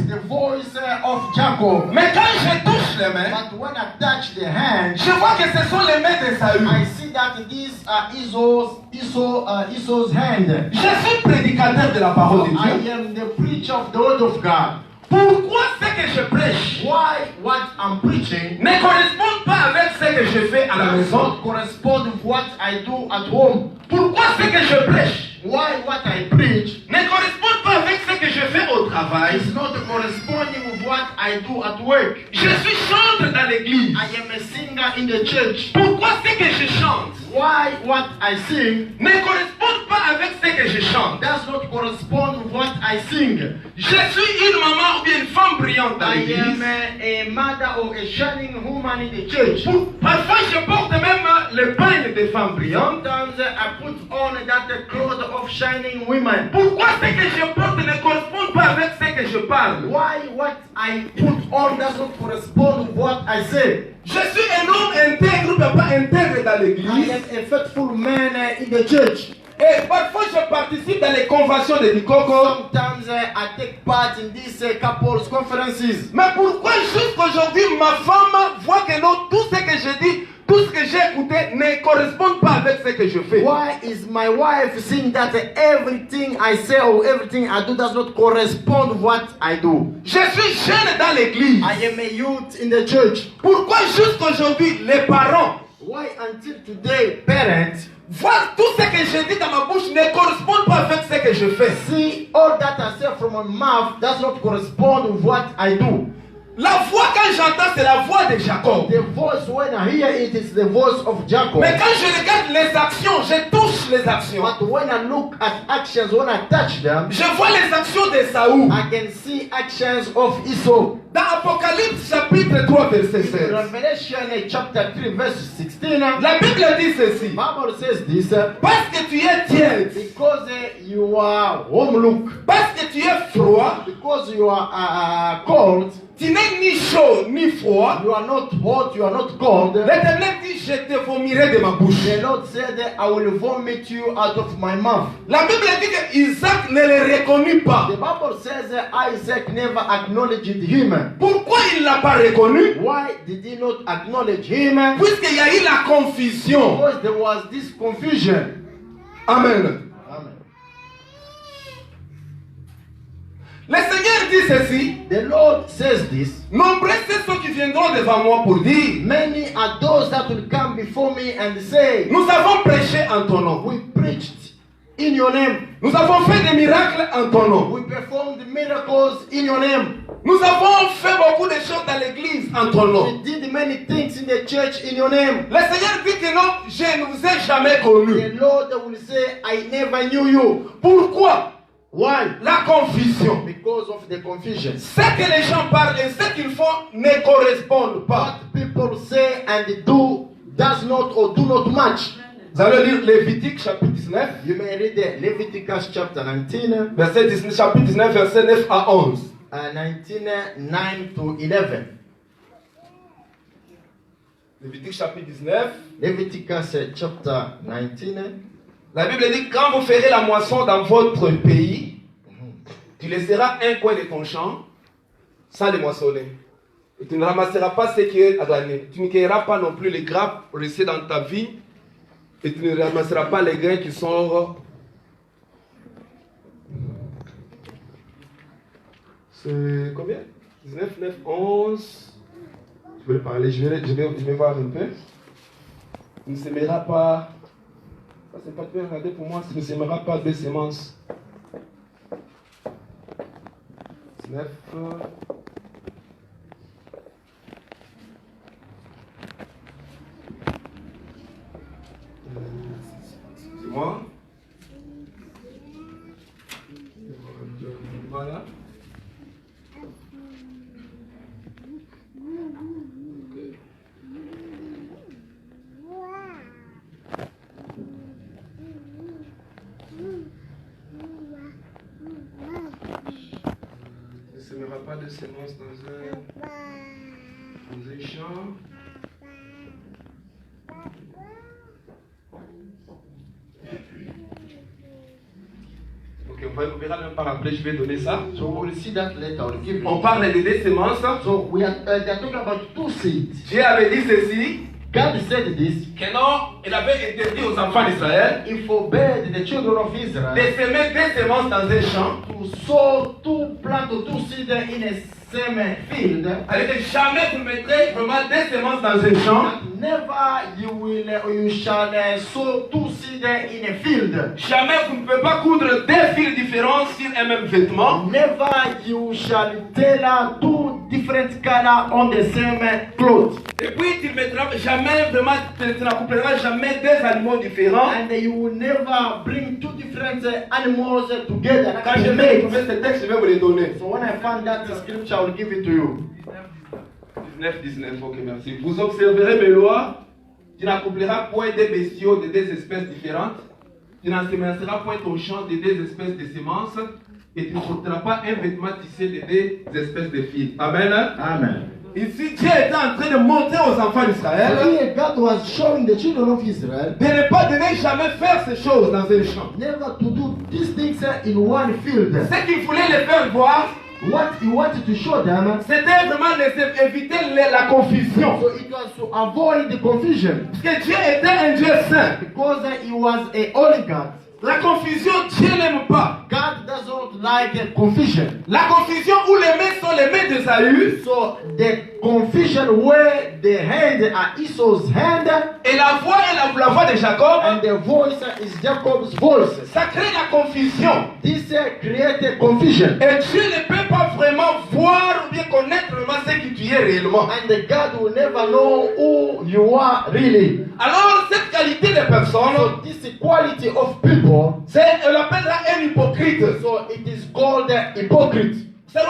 is the voice of Jacob. Mais quand je touche les mains, But when I touch the hand, je vois que ce sont les mains d'Ésaü. I see that these are Esau's hand. Je suis prédicateur de la parole de I Dieu. am the preacher of the word of God. Pourquoi ce que je prêche Why what I'm preaching ne correspond pas avec ce que je fais à la does maison? not correspond with what I do at home? Pourquoi ce que je prêche Why what I preach ne correspond pas avec ce que je fais au travail? is not corresponding with what I do at work? Je suis chanteur dans l'église. I am a singer in the church. Pourquoi ce que je chante Why what I sing ne correspond pas avec ce que je chante? does not correspond with what I sing? Je suis une maman ou bien une femme brillante dans I am l'église. a mother or a shining woman in the church. Parfois je porte même le pagne des femmes brillantes. Sometimes I put on that cloth of shining women. Pourquoi ce que je porte ne correspond pas avec ce que je parle? Why what I put on does not correspond with what I say? Je suis un homme intègre ou pas intègre dans I l'église. am a faithful man in the church. Et parfois je participe dans les conventions de Bikoko. Sometimes I take part in these couples conferences. Mais pourquoi jusqu'aujourd'hui ma femme voit que non, tout ce que je dis, tout ce que j'ai écouté ne correspond pas avec ce que je fais? Why is my wife seeing that everything I say or everything I do does not correspond with what I do? Je suis jeune dans l'église. I am a youth in the church. Pourquoi jusqu'aujourd'hui les parents Why until today parents voient tout ce que je dis dans ma bouche ne correspond pas avec ce que je fais? see all that I say from my mouth does not correspond with what I do? La voix quand j'entends c'est la voix de Jacob. The voice when I hear it is the voice of Jacob. Mais quand je regarde les actions, je touche les actions. But when I look at actions, when I touch them, Je vois les actions de Saül. I can see actions of Esau. Dans Apocalypse chapitre 3 verset 16. Revelation chapter 3 verse 16. La Bible dit ceci. Bible says this Parce que tu es tiède, because you are home look, parce que tu es froid, because you are cold, tu n'es ni chaud ni froid. you are not hot, you are not cold. L'Éternel dit, je te vomirai de ma bouche. The Lord said, I will vomit you out of my mouth. La Bible dit que Isaac ne le reconnut pas. The Bible says Isaac never acknowledged him. Pourquoi il ne l'a pas reconnu? Why did he not acknowledge him? Puisqu'il y a eu la confusion. Because there was this confusion. Amen. Amen. Le Seigneur dit ceci. The Lord says this. Nombreux sont ceux qui viendront devant moi pour dire, Many are those that will come before me and say, nous avons prêché en ton nom. we preached in your name. Nous avons fait des miracles en ton nom. We performed miracles in your name. Nous avons fait beaucoup de choses dans l'église en ton nom. We did many things in the church in your name. Le Seigneur dit que non, je ne vous ai jamais connus. The Lord will say, I never knew you. Pourquoi? Why? La confusion. Because of the confusion. Ce que les gens parlent et ce qu'ils font ne correspondent pas. What people say and do does not or do not match. Vous allez lire Lévitique chapitre 19, You may read Leviticus chapter 19, verset 19, chapitre 19, verset 9 à 11. 19, 9 to 11. Lévitique chapitre 19. Leviticus chapter 19. La Bible dit quand vous ferez la moisson dans votre pays, tu laisseras un coin de ton champ sans le moissonner. Et tu ne ramasseras pas ce qui est à glaner. Tu ne cueilleras pas non plus les grappes restées dans ta vie. Et tu ne ramasseras pas les grains qui sont... C'est combien? 19, 9, 11. Je vais parler, je vais voir un peu. Tu ne sèmeras pas... Ça, c'est pas bien regardé pour moi. Tu ne sèmeras pas de semences. 19. C'est moi. Voilà. Ne sèmera pas de semences dans un champ. Ok, on verra même par après, je vais donner ça. So we'll see that later. I'll give On you. parle de deux semences. So they're talking about two seeds. Dieu avait dit ceci, God said this. que non, il avait interdit aux enfants d'Israël He forbade the children of de Israel semer deux semences dans un champ. to sow two plant or two seeds in a same field. Alors jamais vous mettrez vraiment deux semences dans un champ. Never you shall sow two seeds in a field. Jamais vous ne pouvez pas coudre deux fils différents sur un même vêtement. Never you shall tailor two different color on the same clothes. Et puis tu ne mettras jamais vraiment, tu n'accoupleras jamais deux animaux différents. And you will never bring two different animals together. Quand je vais trouver ce texte, je vais vous les donner. So when I find that scripture, I will give it to you. 19, ok, merci. Vous observerez mes lois. Tu n'accoupleras point des bestiaux de deux espèces différentes. Tu n'ensemenceras point ton champ de deux espèces de semences. Et tu ne porteras pas un vêtement tissé de deux espèces de fils. Amen. Amen. Ici, Dieu était en train de montrer aux enfants So d'Israël here God was showing the children of Israel de ne pas donner jamais faire ces choses dans un champ. never to do these things in one field. Ce qu'il voulait les faire voir, What he wanted to show them, c'était vraiment éviter la confusion. so it was to avoid the confusion, Parce que Dieu était un Dieu saint. because he was a holy God. La confusion, Dieu n'aime pas. God doesn't like confusion. La confusion où les mains sont les mains d'Ésaü So the confusion where the hand are Esau's hand et la voix est la voix de Jacob, and the voice is Jacob's voice. ça crée la confusion. This created confusion. Et Dieu ne peut pas vraiment voir ou bien connaître vraiment ce que tu es réellement. And the God will never know who you are really. Alors, cette qualité de personne, So this quality of people, on l'appellera un hypocrite. so it is called hypocrite. C'est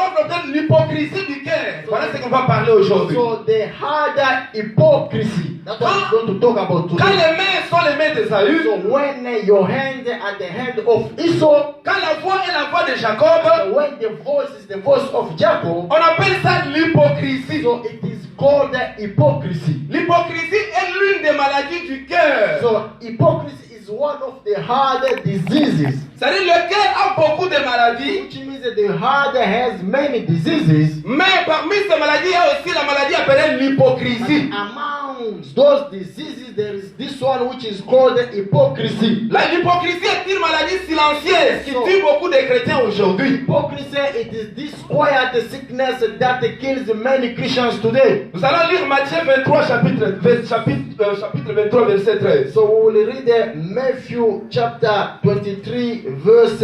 l'hypocrisie du cœur. Voilà ce qu'on va parler aujourd'hui. So they had hypocrisy. That's what we're going to talk about Quand today. les mains sont les mains d'Ésaü, So when your hand are the hand of Esau, quand la voix est la voix de Jacob, when the voice is the voice of Jacob, on appelle ça l'hypocrisie. so it is called hypocrisy. L'hypocrisie est l'une des maladies du cœur. So hypocrisy is one of the hard diseases. C'est-à-dire le cœur a beaucoup de maladies, Which means that the heart has many diseases. mais parmi ces maladies, il y a aussi la maladie appelée l'hypocrisie. Amongst those diseases, there is this one which is called hypocrisy. L'hypocrisie est une maladie silencieuse qui tue beaucoup de chrétiens aujourd'hui. Hypocrisy, it is this quiet sickness that kills many Christians today. Nous allons lire Matthieu 23, chapitre 23, verset 13. So we will read Matthew chapter 23, verse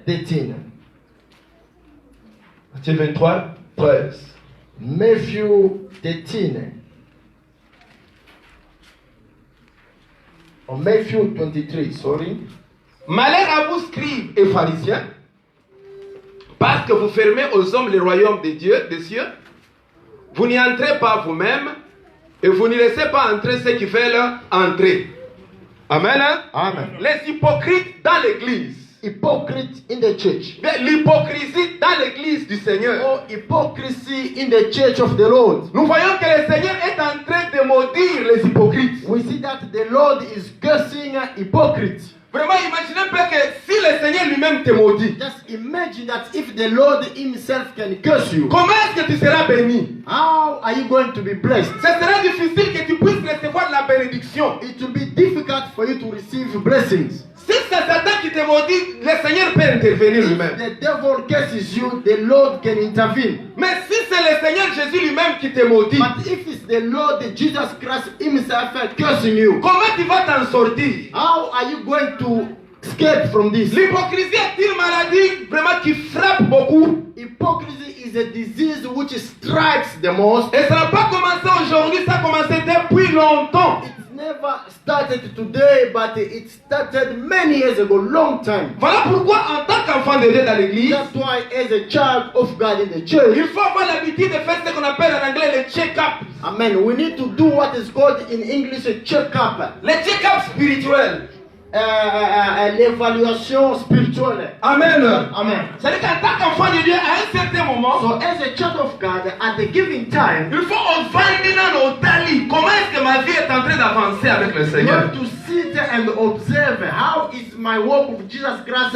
13. Matthieu 23, 13. Matthew 13. Or Matthew 23, sorry. Malheur à vous, scribes et pharisiens, parce que vous fermez aux hommes le royaume des cieux. Vous n'y entrez pas vous-même et vous n'y laissez pas entrer ceux qui veulent entrer. Amen. Hein? Amen. Les hypocrites dans l'église. Hypocrite in the church. L'hypocrisie dans l'église du Seigneur. Or hypocrisy in the church of the Lord. Nous voyons que le Seigneur est en train de maudire les hypocrites. We see that the Lord is cursing hypocrites. Vraiment, imaginez un peu que si le Seigneur lui-même te maudit, Just imagine that if the Lord himself can curse you, comment est-ce que tu seras béni? how are you going to be blessed? Ce sera difficile que tu puisses recevoir la bénédiction. It will be difficult for you to receive blessings. Si c'est Satan qui te maudit, le Seigneur peut intervenir If lui-même. the devil curses you, the Lord can intervene. Mais si c'est le Seigneur Jésus lui-même qui te maudit, But if it's the Lord Jesus Christ himself cursing you, comment tu vas t'en sortir? how are you going to escape from this? L'hypocrisie est une maladie vraiment qui frappe beaucoup. Hypocrisy is a disease which strikes the most. Et ça n'a pas commencé aujourd'hui, ça a commencé depuis longtemps. It's never started today, but it started many years ago, long time. Voilà pourquoi en tant qu'enfant de Dieu dans l'église, That's why as a child of God in the church, il faut avoir l'habitude de faire ce qu'on appelle en anglais le check-up. amen, we need to do what is called in English a check-up. Le check-up spirituel. L'évaluation spirituelle. Amen. Amen. C'est-à-dire qu'en tant qu'enfant de Dieu, à un certain moment, So as a child of God, at the given time, il faut observer dans nos talents. Comment est-ce que ma vie est en train d'avancer avec le you Seigneur? have to sit and observe how is my walk with Jesus Christ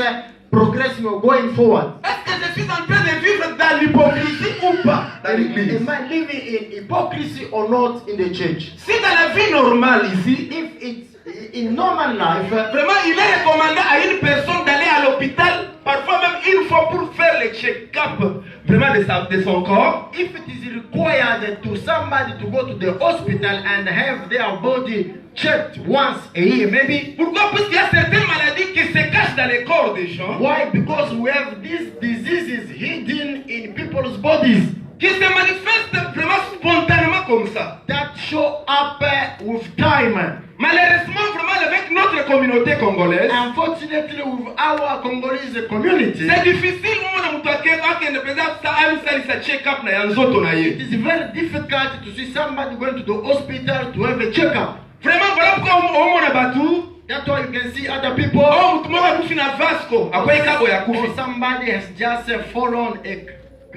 progressing or going forward? Est-ce que je suis en train de vivre dans l'hypocrisie ou pas dans l'église? Am I living in hypocrisy or not in the church? Si dans la vie normale ici, If it's in normal life, vraiment il est recommandé à une personne d'aller à l'hôpital, parfois même une fois pour faire le check-up vraiment de son corps. if it is required to somebody to go to the hospital and have their body checked once a year, maybe. Pourquoi? Parce qu'il y a certaines maladies qui se cachent dans les corps des gens, Why? Because we have these diseases hidden in people's bodies qui se manifestent vraiment spontanément comme ça. that show up with time. Malheureusement, vraiment avec notre communauté congolaise, Unfortunately, with our Congolese community, c'est difficile umuntu mtu akende pesa alisali check-up na yanzoto na it ye. is very difficult to see somebody going to the hospital to have a checkup. Vraiment voilà pourquoi on a batu. That's why you can see other people. Oh, mtu mmoja kufi na Vasco, akwai kabo ya kufi. Or somebody has just fallen a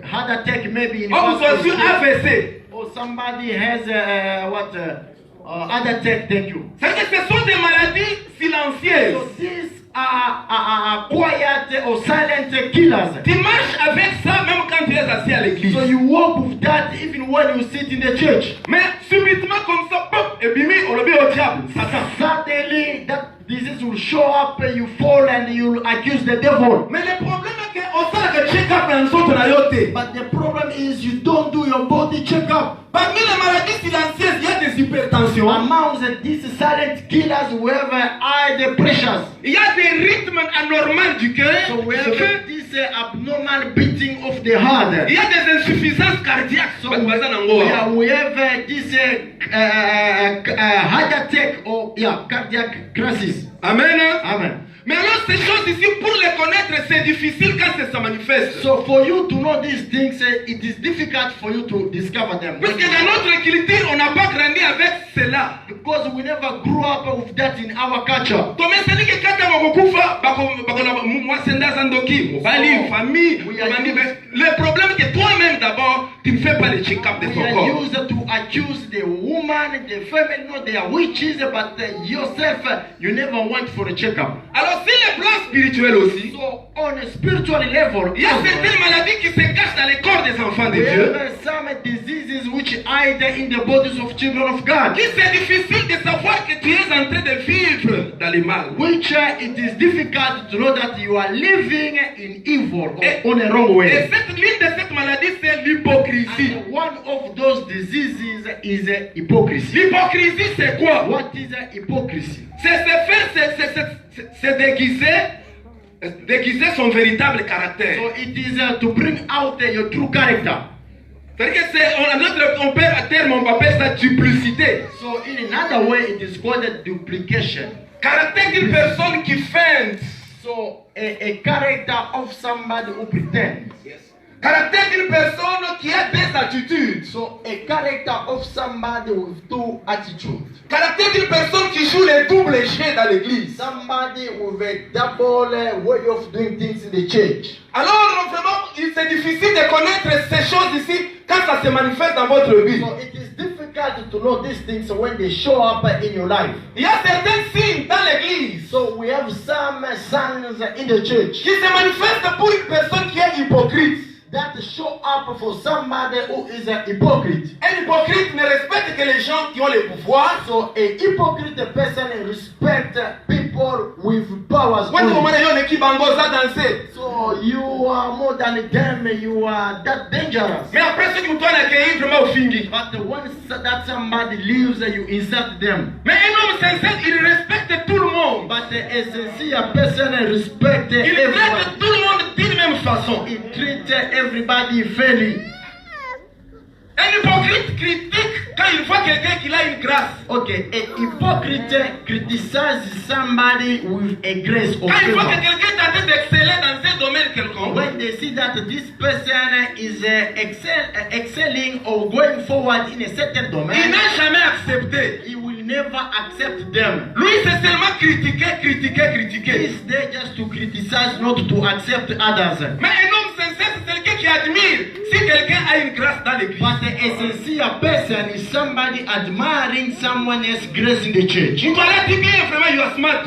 heart attack, maybe in Oh, hospital. sur AVC. Or somebody has heart attack. Thank you. C'est-à-dire que ce sont des maladies silencieuses. So these are quiet or silent killers. Tu marches avec ça même quand tu es assis à l'église. So you walk with that even when you sit in the church. Mais subitement comme ça, pop, et bimi, on le met au diable. Satan. Suddenly that disease will show up, you fall and you accuse the devil. Mais le problème est qu'on sait que check-up est un saut de la yote. But the problem is you don't do your body checkup. Parmi les maladies silencieuses, il y a des hypertensions. Among these silent killers, we have high pressures. Il y a des rythmes anormaux du cœur. So we have this abnormal beating of the heart. Il y a des insuffisances cardiaques. So we have this heart attack or cardiac crisis. Amen. Amen. Mais alors ces choses ici, pour les connaître, c'est difficile quand ça manifeste. So for you to know these things, it is difficult for you to discover them. Parce que dans notre culture, on n'a pas grandi avec cela. Because we never grew up with that in our culture. Tomesani ke kata wakukufa bakona mwasenda zandoki mobali famille. Le problème est que toi-même d'abord, tu ne fais pas le check-up de We ton are corps. used to accuse the woman, the family, no, they are witches, but yourself, you never went for a checkup. Alors si le plan spirituel aussi, So on a spiritual level, il y a certaines maladies qui se cachent dans les corps des enfants de we Dieu. have some diseases which hide in the bodies of children of God. Qui c'est difficile de savoir que tu es en train de vivre dans le mal. Which it is difficult to know that you are living in evil or on a wrong Et way. l'une de ces maladies, c'est l'hypocrisie. And one of those diseases is hypocrisy. L'hypocrisie, c'est quoi? What is hypocrisy? C'est déguiser son véritable caractère. So it is to bring out your true character. C'est-à-dire que on peut à terme on appelle ça duplicité. So in another way, it is called duplication. Caractère d'une personne qui feinte. So a character of somebody who pretends. Caractère d'une personne qui a des attitudes. So a character of somebody with two attitudes. Caractère d'une personne qui joue les doubles jeux dans l'église. Somebody with a double way of doing things in the church. Alors vraiment, c'est difficile de connaître ces choses ici quand ça se manifeste dans votre vie. So it is difficult to know these things when they show up in your life. Il y a certains signes dans l'église So we have some signs in the church qui se manifestent pour une personne qui est hypocrite. that show up for somebody who is a hypocrite. Un hypocrite ne respecte que les gens qui ont le pouvoir. So a hypocrite person respects people with powers. When only. woman yon qui bangoza danser. So you are more than them, you are that dangerous. Mais après ce que tu as accueilli vraiment au fingi. But once that somebody leaves, you insult them. Mais un homme sincère, il respecte tout le monde. But a sincere person respects Il traite everyone. tout le monde d'une même façon. He treats everybody fairly. Un hypocrite critique quand il voit quelqu'un qui a une grâce. Okay, a hypocrite criticizes somebody with a grace or Quand il voit que favor. quelqu'un est en train d'exceller dans un domaine quelconque. When they see that this person is excelling or going forward in a certain Il domain, n'a jamais accepté. he will never accept them. Lui, c'est seulement critiquer. He is there just to criticize, not to accept others. Mais un homme sincère, c'est quelqu'un qui admire si quelqu'un a une grâce dans l'église. But a sincere person is somebody admiring someone else's grace in the church. Tu dois là dire bien, vraiment, you are smart.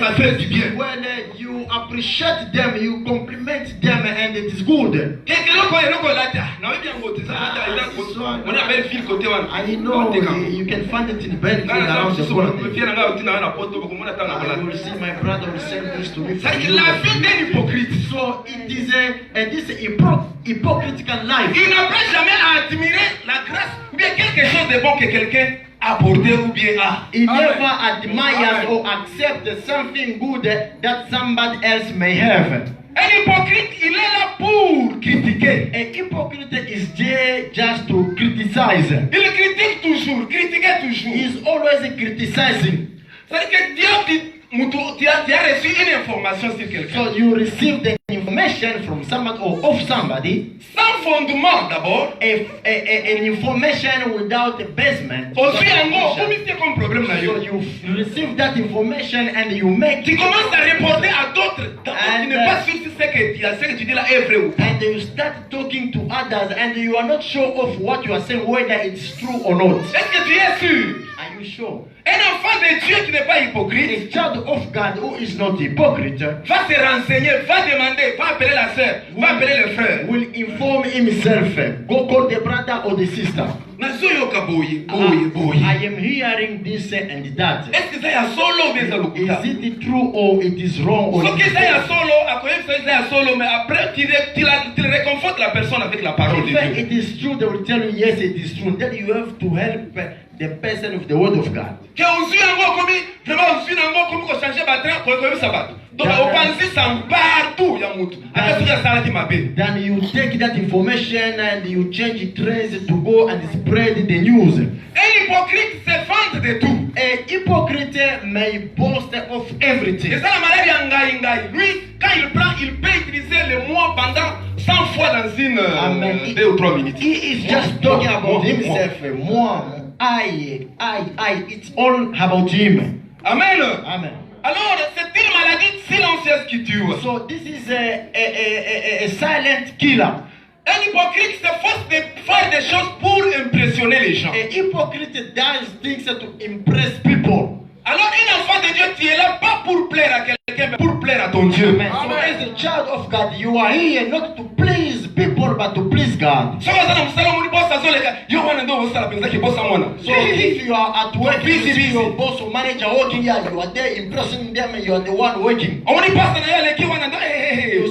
Ça fait du bien. When you appreciate them, you compliment them, and it is good. I know you can find it in Belgium around the world. You will see my brother will send this to me. So it is this hypocritical life. Il n'apprend jamais à admirer la grâce ou bien quelque chose de bon que quelqu'un a apporté ou bien a. He never admires or accepts something good that somebody else may have. Un hypocrite, il est là pour critiquer. An hypocrite is there just to criticize. Il critique toujours, critiquer toujours. He is always criticizing. C'est-à-dire que Dieu dit, tu as reçu une information sur quelqu'un. So you receive the information from somebody or of somebody. Sans fondement d'abord. An information without a basement. Aussi en gros, comme c'est comme problème là. So you receive that information and you make. Tu commences à reporter à d'autres. Tu n'es pas sûr si ce que tu dis là est vrai ou pas. And you start talking to others and you are not sure of what you are saying, whether it's true or not. Est-ce que tu es sûr? Are you sure? Un enfant de Dieu qui n'est pas hypocrite, A child of God who is not hypocrite, va se renseigner, va demander, va appeler la sœur, va appeler le frère. will inform himself. Go call the brother or the sister. I am hearing this and that. Est-ce que ça y a solo ou bien ça l'okuta? Is it true or it is wrong? Or Ce it que is ça y a right? solo, à quoi ça y a solo, mais après tu réconfortes la personne avec la parole de If Dieu. it is true, they will tell you yes, it is true. Then you have to help the person with the word of God. Que aussi encore comme vraiment aussi encore comme qu'on change batterie pour que ça batte. Donc on pense ça partout ya mutu. Après tout ça ça qui m'appelle. Then you take that information and you change it trends to go and spread the news. Un hypocrite se vante de tout. A hypocrite may boast of everything. C'est ça la maladie en ngai. Lui, quand il prend, il peut utiliser le mot pendant 100 fois dans une 2 ou 3 minutes. He is just talking about himself. Moi, I. It's all about him. Amen. Amen. Alors, c'est une maladie silencieuse qui tue. So this is a silent killer. Un hypocrite s'efforce de faire des choses pour impressionner les gens. A hypocrite does things to impress people. Alors, un enfant de Dieu, tu es là pas pour plaire à quelqu'un, mais pour plaire à ton Dieu. Amen. So as a child of God, you are here not to please people, but to please God. So if you are at work, you see your boss or manager working here, you are there impressing them, you are the one working. You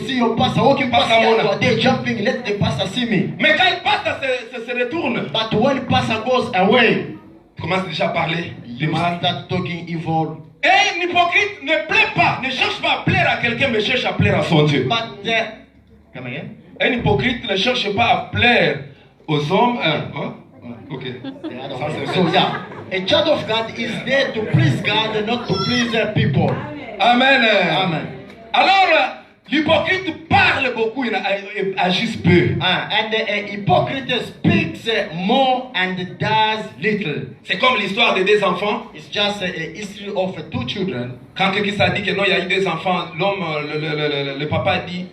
see your pastor walking past here, you are there jumping, let the pastor see me. Mais quand le pasteur se retourne, But when pastor goes away, commence déjà à parler. you start talking evil. Un hypocrite ne plaît pas, ne cherche pas à plaire à quelqu'un, mais cherche à plaire à son Dieu. But come again? Un hypocrite ne cherche pas à plaire aux hommes. Ok. So yeah, a child of God is there to please God and not to please people. Amen. Amen. Alors, l'hypocrite parle beaucoup, il agit peu. And a hypocrite speaks more and does little. C'est comme l'histoire de 2 enfants. It's just a history of 2 children. Quand quelqu'un s'est dit que non, il y a eu 2 enfants, l'homme, le papa dit,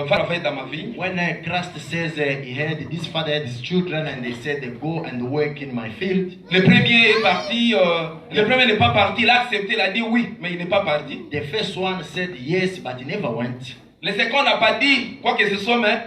va travailler dans ma vie. When Christ says he had this father had his children and they said go and work in my field. Le premier est parti, le premier n'est pas parti, il a accepté, il a dit oui, mais il n'est pas parti. The first one said yes, but he never went. Le second n'a pas dit quoi que ce soit, mais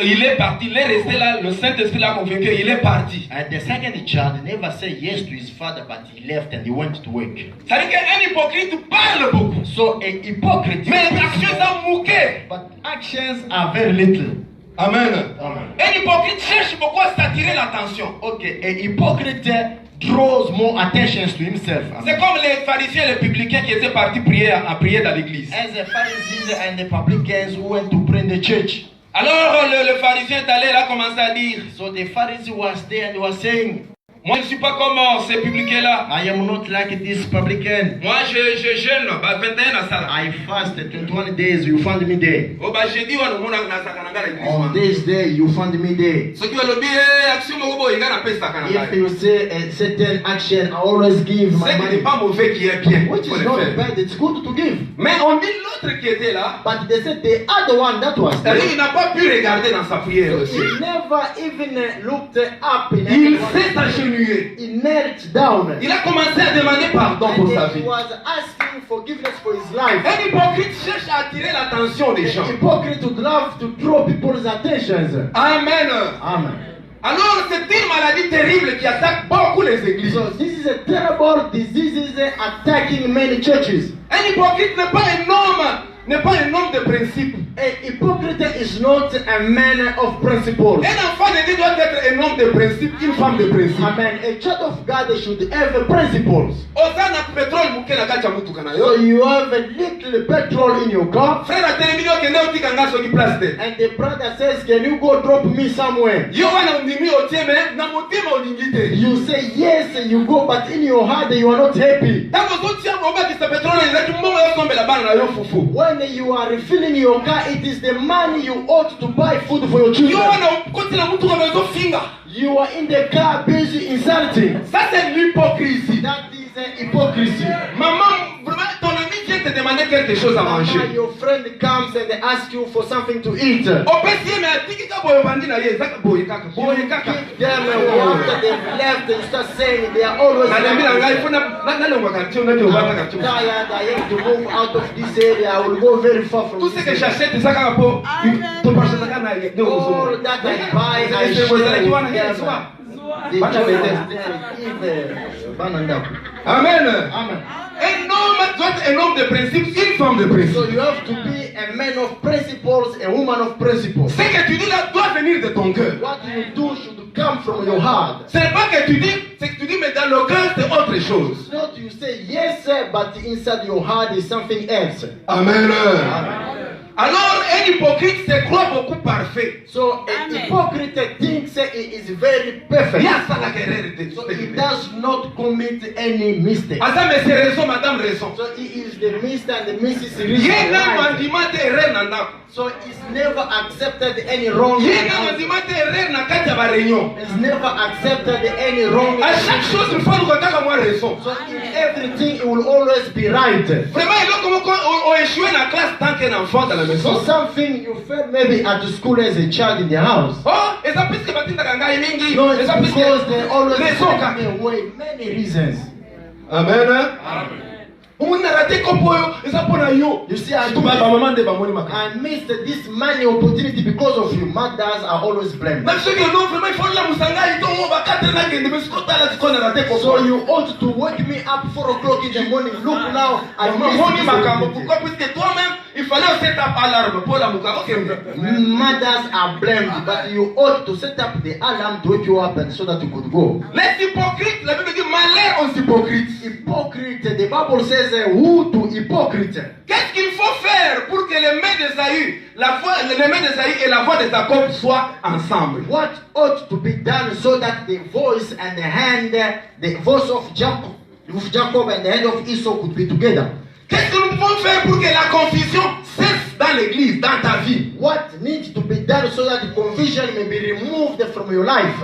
il est parti, il est resté là, le Saint-Esprit l'a convaincu, il est parti. And the second child never said yes to his father, but he left and he went to work. Ça veut dire qu'un hypocrite parle beaucoup. So a hypocrite, Mais les actions sont mouquées. but actions are very little. Amen. Amen. Un hypocrite cherche beaucoup à s'attirer l'attention. Okay, a hypocrite draws more attention to himself. C'est comme les pharisiens et les publicains qui étaient partis prier dans l'église. As the Pharisees and the publicans who went to pray in the church. Alors le pharisien est allé là, commencer à dire, So the Pharisee was there and was saying, moi je ne suis pas comme ces publicains-là. I am not like this publican. Moi je jeûne, 21 à ça. I fast 21 days, you find me there. Oh bah j'ai dit, on a On this day, you find me there. Ce qui va le dire, action moko il a pesa If you say a certain action, I always give my c'est money. pas mauvais qui est bien. Which is not bad, it's good to give. Mais on dit l'autre qui était là, But they said the other one that was there, il n'a pas pu regarder dans sa prière aussi. he never even looked up in Il everyone. s'est agenouillé s'agenouiller. He knelt down. Il a commencé à demander pardon And pour sa then he vie. was asking forgiveness for his life. Un hypocrite cherche à attirer l'attention des gens. An hypocrite would love to draw people's attentions. Amen. Amen. Alors, c'est une maladie terrible qui attaque beaucoup les églises. So this is a terrible disease attacking many churches. Un hypocrite n'est pas un homme de principe. A hypocrite is not a man of principles. Un enfant de Dieu doit être un homme de principe, une femme de principe. Amen. A child of God should have principles. Ozana pétrole muke na kati ya mutuka na So yo. you have a little petrol in your car, Frère atelemi yo kende otika nga soki place te. and the brother says, "Can you go drop me somewhere?" Yo wana ndimi otie me na motema olingi te. You say yes, you go, but in your heart you are not happy. Tango zotia obakisa pétrole ezaki mbongo yo sombela bana na yo fufu. When you are refilling your car, it is the money you ought to buy food for your Yo children. wana okotela mutuka mezo finga. You are in the car busy insulting. Ça c'est l'hypocrisie. That is hypocrisy. Maman, vraiment ton ami vient te demander quelque chose à manger. Mama, your friend comes and they ask you for something to eat. Opesi me atiki ka boyo bandi na ye zaka boye kaka. Boye kaka. Give them after they've left, you start saying they are always Na lembi na ngai funa na lengwa kantio na ndio bata I'm kantio. tired, I have to move out of this area, I will go very far from Tout ce this que area. j'achète ça kaka po. To pasha zaka na ye. All that I buy, I share with them. The children give banana. Amen. Amen. Un homme doit être un homme de principe, une femme de principe. So you have to be a man of principles, a woman of principles. Ce que tu dis là doit venir de ton cœur. What you do should come from your heart. Ce n'est pas que tu dis, c'est que tu dis, mais dans le cœur c'est autre chose. Not you say yes, but inside your heart is something else. Amen. Alors, un hypocrite se croit beaucoup parfait. So a hypocrite thinks he is very perfect. Il y a ça la guerre de So he does not commit any mistake. Madame, mais c'est raison, madame raison. So he is the Mr. and the Mrs. Il y a un Reason. mandiment de erreur dans la. So he's never accepted any wrong. Il y a un mandiment de erreur dans la carte de la réunion. He's never accepted any wrong. À chaque chose, il faut nous regarder comme raison. So in everything, he will always be right. Vraiment, il y a comme on échoué dans la classe tant qu'un enfant dans la So maison. something you felt maybe at the school as a child in the house. Oh, et ça puisque batinda kangai mingi. No, Et it's ça puisque because they always raison take kaka. away many reasons. Amen. On a raté kopoyo, et ça pour yo. You see, I Tout ma maman de bamoni maka. I missed this money opportunity because of you. Mothers are always blamed. Même ceux qui non vraiment il faut la musanga ils ont va 4 ans que ne se kota la qu'on a raté So kopoyo. you ought to wake me up 4 o'clock in the morning. Look now, I Moni missed makambo this pourquoi puisque toi-même il fallait set up alarme pour la muka. OK. Mothers are blamed, but you ought to set up the alarm to wake you up and so that you could go. Les hypocrites, la Bible dit malheur aux hypocrites. Hypocrite, the Bible says, who to hypocrite? Qu'est-ce qu'il faut faire pour que les mains d'Ésaü, les mains d'Ésaü et la voix de Jacob soient ensemble? What ought to be done so that the voice and the hand, the voice of Jacob and the hand of Esau could be together? Qu'est-ce que nous pouvons faire pour que la confusion cesse dans l'église, dans ta vie? What needs to be done so that the confusion may be removed from your life?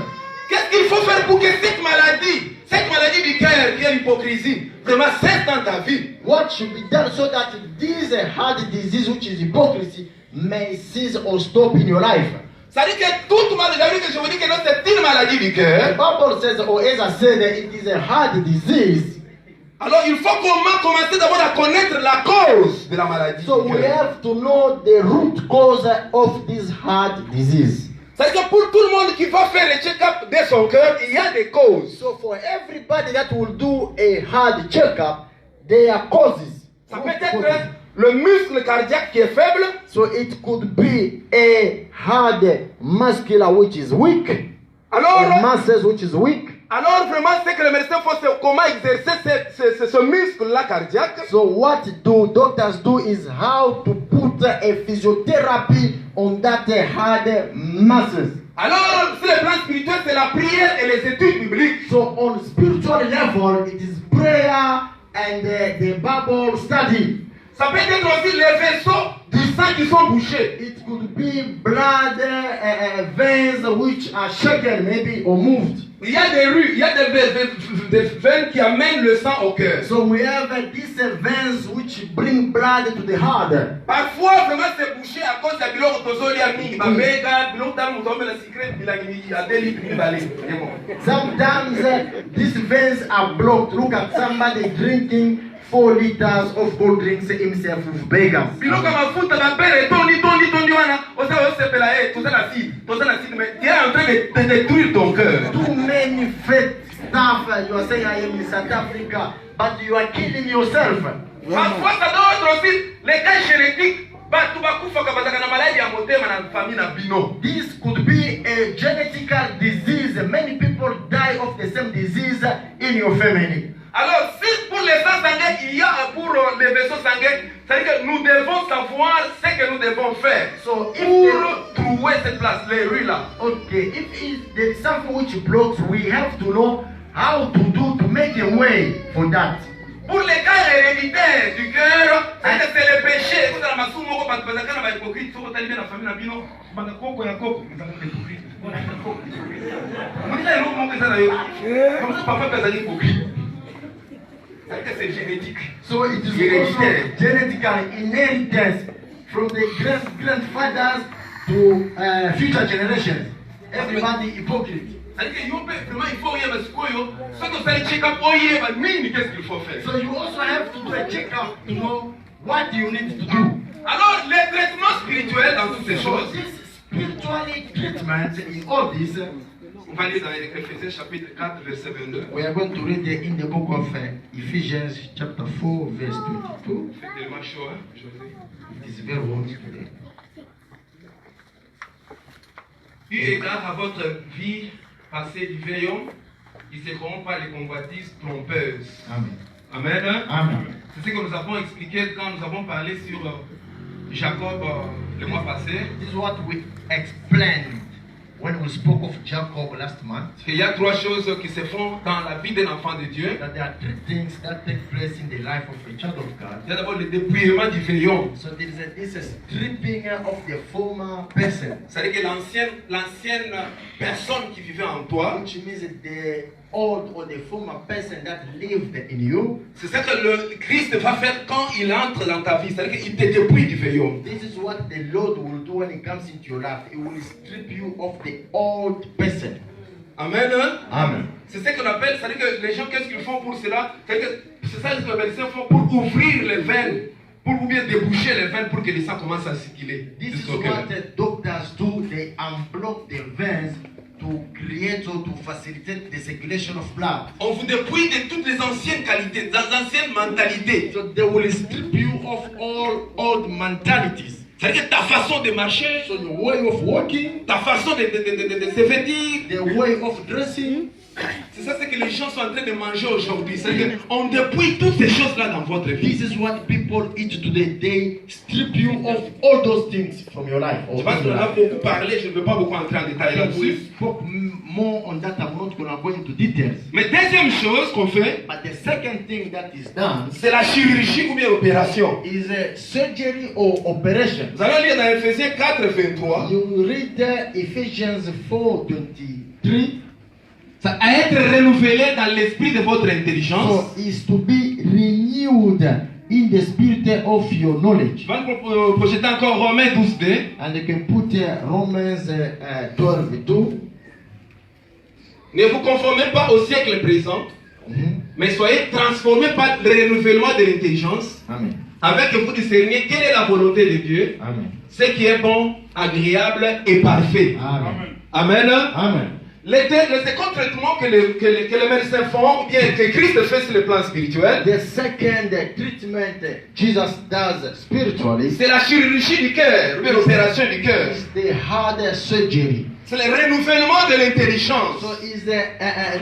Qu'est-ce qu'il faut faire pour que cette maladie du cœur qui est l'hypocrisie, vraiment cesse dans ta vie? What should be done so that this hard disease, which is hypocrisy, may cease or stop in your life? Ça dit que toute maladie, que je vous dis que non, c'est une maladie du The cœur. Bible says, or as I said, it is a hard disease. Alors il faut commencer d'abord à connaître la cause de la maladie So du we cœur. have to know the root cause of this heart disease. C'est-à-dire que pour tout le monde qui va faire le check-up de son cœur, il y a des causes. So for everybody that will do a hard checkup, there are causes. Ça peut être le muscle cardiaque qui est faible. So it could be a hard muscular which is weak, Alors, or muscles which is weak. alors vraiment, c'est que le médecin faut comment exercer ce muscle-là cardiaque. So what do doctors do is how to put a physiotherapy on that hard muscles. Alors, sur le plan spirituel, c'est la prière et les études bibliques. So on spiritual level, it is prayer and the Bible study. Ça peut être aussi les vaisseaux du sang qui sont bouchés. It could be blood veins which are shaken, maybe, or moved. Il y a des rues, il y a des veines qui amènent le sang au cœur. So we have these veins which bring blood to the heart. Parfois, vraiment, c'est bouché à cause de biloko tozoli ami. Babega, biloko tamu mutombe la secret bilangi adeli bali. Sometimes these veins are blocked. Look at somebody drinking 4 liters of cold drinks himself with beggars. Biloko mafuta ba bere tondi wana. Osa osepela toza na seed, mais Dieu est en train de détruire ton cœur. Too many fake stuff. You are saying I am in South Africa, but you are killing yourself. Parfois, ça doit être aussi les cas génétiques. This could be a genetical disease. Many people die of the same disease in your family. Alors, si pour les sangs sanguins, il y a pour les vaisseaux sanguins, c'est-à-dire que nous devons savoir ce que nous devons faire So pour trouver cette place, les rues là. Okay, if there is something which blocks, we have to know how to do to make a way for that. Pour les cas héréditaires du cœur, c'est le péché. Vous avez ma somme, vous avez besoin d'un hypocrite. Vous avez la famille, vous avez coco et coco. Vous avez hypocrite. Vous avez hypocrite. C'est génétique. So it is also genetical inheritance from the grandfathers to future generations. Everybody hypocrite. C'est-à-dire que vraiment il faut rien parce que ceux qui font check-up, qu'est-ce qu'il faut faire? So you also have to do a check-up to know what you need to do. Alors les traitements spirituels dans toutes ces choses. This spiritually treatment in all this. On va lire dans Ephésiens chapitre 4 verset 22. We are going to read in the book of Ephesians chapter 4 verse 22. C'est tellement chaud, hein, José? It is very hot today. Eu égard à votre vie passée du vieil homme, il se corrompt par les convoitises trompeuses. Amen. Amen. Amen. C'est ce que nous avons expliqué quand nous avons parlé sur Jacob le mois passé. This is what we explained when we spoke of Jacob last month. Il y a 3 choses qui se font dans la vie d'un enfant de Dieu. That there are 3 things that take place in the life of a child of God. Il y a d'abord le dépouillement du vieil homme. So there is this stripping of the former person. C'est-à-dire que l'ancienne personne qui vivait en toi, Which means the old or the former person that lived in you. c'est ça que le Christ va faire quand il entre dans ta vie. C'est-à-dire qu'il te dépouille du vieil homme. This is what the Lord will do when He comes into your life. He will strip you of the old person. Amen. Amen. C'est ce qu'on appelle, c'est-à-dire que les gens, qu'est-ce qu'ils font pour cela? C'est ça que les médecins font pour ouvrir les veines, pour bien déboucher les veines pour que le sang commence à circuler. This is what the doctors do. They unblock the veins to create or to facilitate the circulation of blood. On vous dépouille de toutes les anciennes qualités, des anciennes mentalités. So they will strip you of all old mentalities. C'est-à-dire que ta façon de marcher, So your way of walking, ta façon de se vêtir, the way of dressing. c'est ça que les gens sont en train de manger aujourd'hui. C'est-à-dire qu'on dépouille toutes ces choses-là dans votre vie. This is what people eat today. They strip you of all those things from your life. Je pense qu'on a beaucoup parlé, je ne veux pas beaucoup entrer en détail We là-dessus. spoke more on that. I'm not going to go into details. Mais deuxième chose qu'on fait, But the second thing that is done c'est la chirurgie ou bien l'opération. is a surgery or operation. Nous allons lire dans Ephésiens 4, 23. You will read Ephesians 4:23. Ça à être renouvelé dans l'esprit de votre intelligence. So is to be renewed in the spirit of your knowledge. Je vais projeter encore Romains 12:2. And you can put Romans 12:2. Ne vous conformez pas au siècle présent, mais soyez transformés par le renouvellement de l'intelligence, Amen. avec que vous discerniez quelle est la volonté de Dieu, Amen. ce qui est bon, agréable et parfait. Amen. Amen. Amen. Le second traitement que les médecins font, ou bien que Christ fait sur le plan spirituel, The second treatment Jesus does spiritually c'est la chirurgie du cœur, ou bien l'opération du cœur. is the heart surgery. C'est le renouvellement de l'intelligence. So is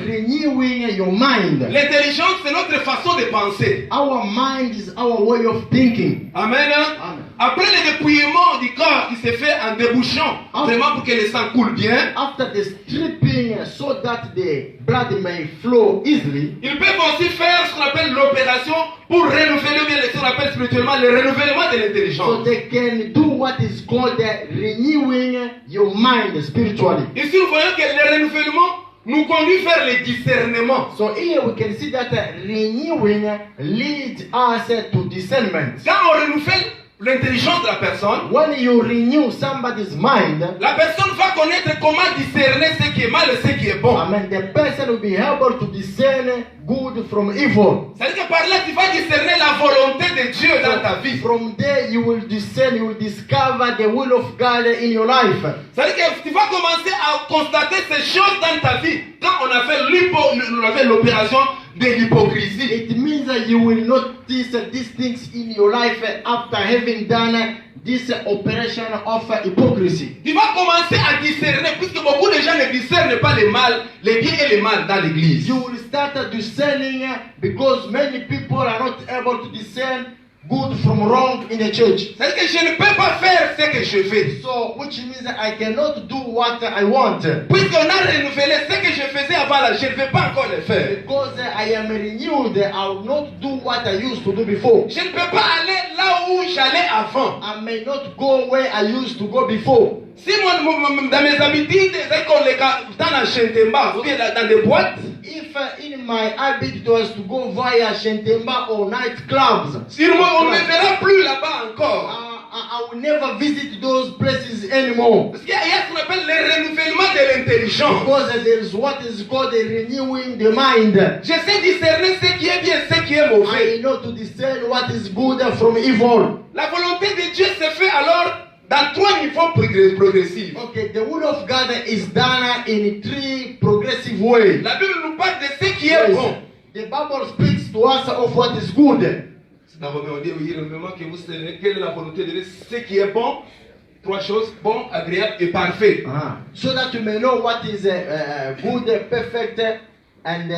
renewing your mind. L'intelligence, c'est notre façon de penser. Our mind is our way of thinking. Amen. Amen. Après le dépouillement du corps, il s'est fait en débouchant, vraiment pour que le sang coule bien. After the stripping thing so that the blood may flow easily. Ils peuvent aussi faire ce qu'on appelle l'opération pour renouveler, bien ce qu'on appelle spirituellement le renouvellement de l'intelligence. So they can do what is called renewing your mind spiritually. Ici, nous voyons que le renouvellement nous conduit vers le discernement. So here we can see that renewing leads us to discernment. Quand on renouvelle l'intelligence de la personne, When you renew somebody's mind, la personne va connaître comment discerner ce qui est mal et ce qui est bon. the person will be able to discern good from evil. C'est-à-dire que par là, tu vas discerner la volonté de Dieu dans ta vie. From there you will discern, you will discover the will of God in your life. C'est-à-dire que tu vas commencer à constater ces choses dans ta vie. Quand on a fait l'opération de l'hypocrisie. It means that you will notice these things in your life after having done this operation of hypocrisy. Tu vas commencer à discerner, puisque beaucoup de gens ne discernent pas le mal, les bien et le mal dans l'église. You will start discerning because many people are not able to discern good from wrong in the church. C'est-à-dire que je ne peux pas faire ce que je fais. So, which means that I cannot do what I want. Puisqu'on a renouvelé ce que je faisais avant là, je ne vais pas encore le faire. Because I am renewed, I will not do what I used to do before. Je ne peux pas aller là où j'allais avant. I may not go where I used to go before. Si moi, dans mes habitudes, c'est qu'on les dans la Chentemba, ou bien dans des boîtes. If in my habit it was to go via Shentemba or nightclubs, On ne me verra plus là-bas encore. I will never visit those places anymore. Parce qu'il y a ce qu'on appelle le renouvellement de l'intelligence. Because there is what is called the renewing the mind. Je sais discerner ce qui est bien, ce qui est mauvais. I know to discern what is good from evil. La volonté de Dieu se fait alors dans 3 niveaux progressifs. Okay, the will of God is done in 3 progressive ways. La Bible nous parle de ce qui est bon. The Bible speaks to us of what is good. On dit oui, le moment que vous savez quelle est la volonté de Dieu, ce qui est bon, 3 choses, bon, agréable et parfait. So that you may know what is good, perfect, and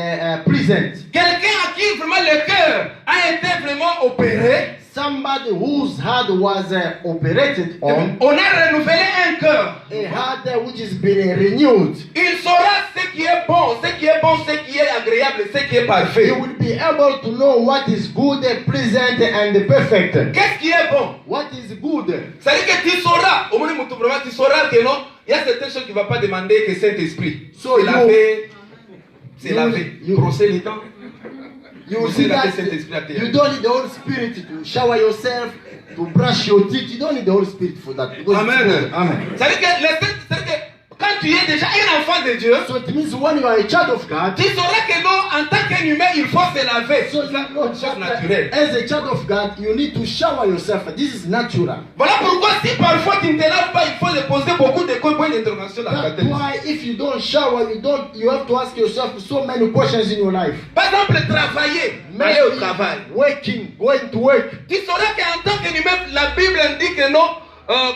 pleasant. Quelqu'un à qui vraiment le cœur a été vraiment opéré. Somebody whose heart was operated on. On a renouvelé un cœur. A heart which is being renewed. Il saura ce qui est bon, ce qui est bon, ce qui est agréable, ce qui est parfait. You will be able to know what is good, pleasant, and perfect. Qu'est-ce qui est bon? What is good? Ça veut dire que tu sauras, au moins tu sauras que non, il y a certaines choses qui ne vont pas demander que Saint-Esprit. So c'est laver, c'est laver, brosser les dents. You see that you don't need the Holy Spirit to shower yourself, to brush your teeth. You don't need the Holy Spirit for that. Amen. Amen. Ça veut dire que quand tu es déjà un enfant de Dieu, so it means when you are a child of God, tu sauras que non, en tant qu'un humain, il faut se laver. So c'est naturel. As a child of God, you need to shower yourself. This is natural. Voilà pourquoi si parfois tu ne te laves pas, il faut te poser beaucoup de points d'interrogation dans ta tête. That's why if you don't shower, you have to ask yourself so many questions in your life. Par exemple, travailler, aller au travail, working, going to work. Tu sauras qu'en tant qu'humain, la Bible indique que non,